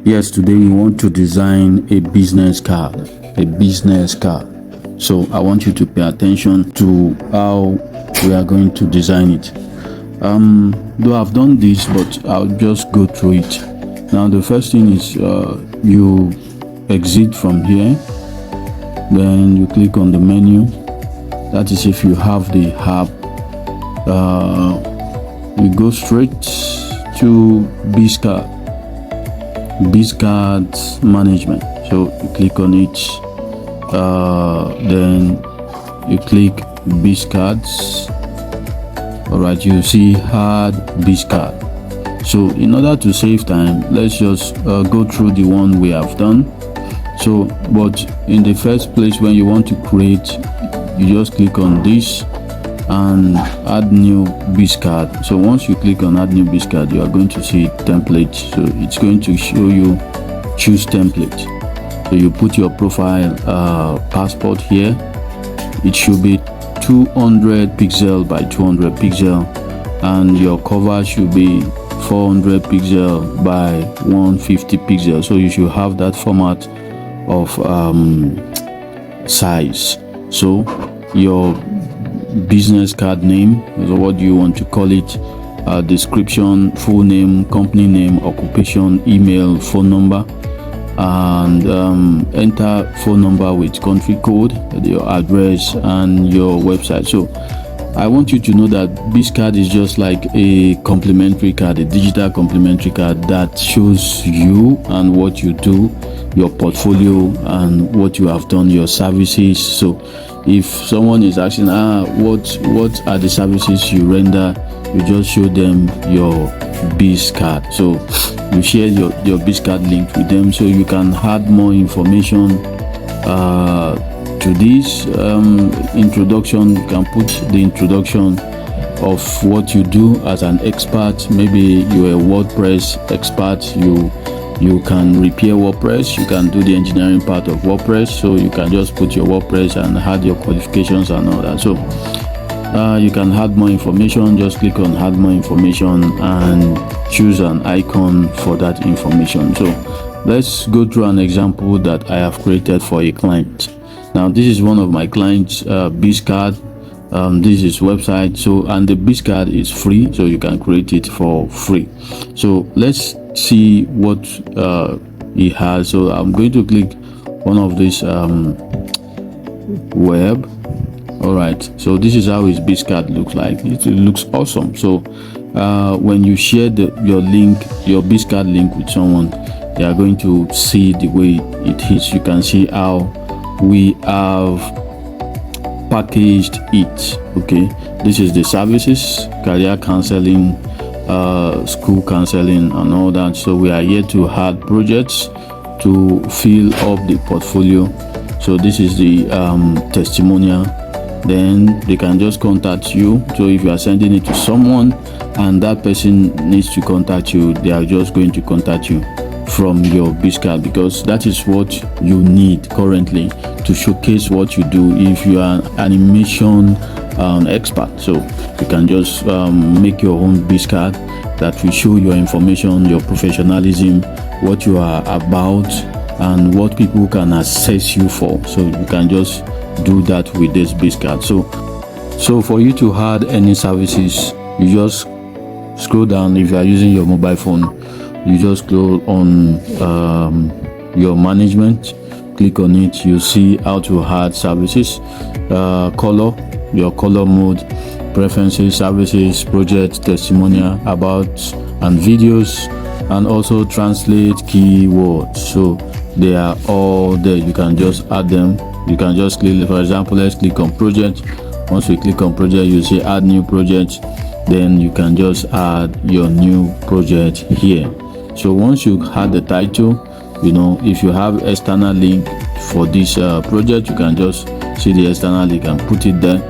Yes, today we want to design a business card. So I want you to pay attention to how we are going to design it. Though I've done this, but I'll just go through it. Now the first thing is you exit from here, then you click on the menu. That is if you have the app. You go straight to BizCard management. So you click on it, then you click BizCards. All right, you see add BizCard. So in order to save time, let's just go through the one we have done. So but in the first place, when you want to create, you just click on this and add new BizCard. So once you click on add new BizCard, you are going to see template. So it's going to show you choose template. So you put your profile passport here. It should be 200 pixel by 200 pixel, and your cover should be 400 pixel by 150 pixel. So you should have that format of size. So your business card name, so what do you want to call it, description, full name, company name, occupation, email, phone number, and enter phone number with country code, your address, and your website. So I want you to know that BizCard is just like a complimentary card, a digital complimentary card that shows you and what you do, your portfolio, and what you have done, your services. So if someone is asking, what are the services you render, you just show them your BizCard. So you share your BizCard link with them, so you can add more information to this introduction. You can put the introduction of what you do as an expert. Maybe you're a WordPress expert, you can repair WordPress, you can do the engineering part of WordPress, so you can just put your WordPress and add your qualifications and all that. So you can add more information. Just click on add more information and choose an icon for that information. So let's go through an example that I have created for a client. Now this is one of my clients, BizCard. This is website. So, and the BizCard is free, so you can create it for free. So let's see what he has. So I'm going to click one of this web. All right, so this is how his BizCard looks like. It looks awesome. So when you share your BizCard link with someone, they are going to see the way it is. You can see how we have packaged it. Okay, this is the services, career counseling, school counseling, and all that. So we are here to add projects to fill up the portfolio. So this is the testimonial. Then they can just contact you. So if you are sending it to someone and that person needs to contact you, they are just going to contact you from your BizCard, because that is what you need currently to showcase what you do. If you are an animation expert, so you can just make your own BizCard that will show your information, your professionalism, what you are about, and what people can assess you for. So you can just do that with this BizCard. So for you to add any services, you just scroll down. If you are using your mobile phone, you just scroll on your management, click on it. You see how to add services, color, your color mode, preferences, services, project, testimonial, about, and videos, and also translate keywords. So they are all there. You can just add them. You can just click, for example, let's click on project. Once we click on project, you see add new project. Then you can just add your new project here. So once you add the title, if you have external link for this project, you can just see the external link and put it there.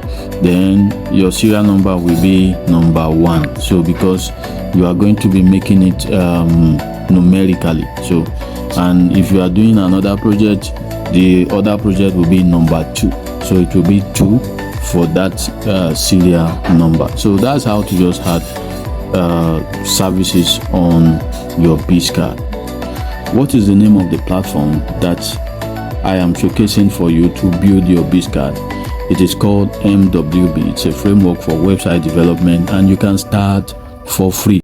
Then your serial number will be number 1. So because you are going to be making it numerically. So, and if you are doing another project, the other project will be number 2. So it will be 2 for that serial number. So that's how to just add services on your BizCard. what is the name of the platform that I am showcasing for you to build your BizCard? It is called MWB. It's a framework for website development, and you can start for free.